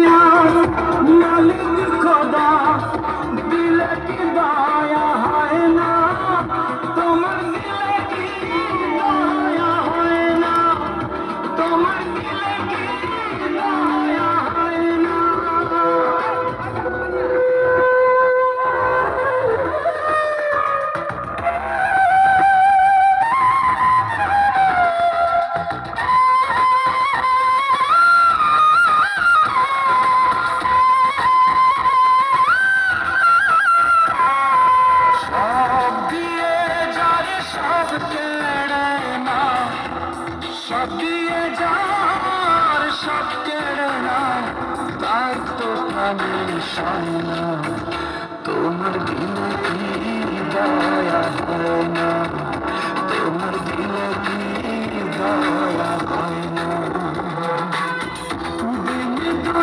দুনিয়ার মালিক খোদা দিলে কি দয়া হয় না তোমার দিলে কি দয়া হয় না তোমার দিলে কি দয়া হয় না সব দিয়ে যার সব কেড়ে না তার তো আমি সয় না তোমার দিলে কি দয়া হয় না তোমার দিলে কি দয়া হয় না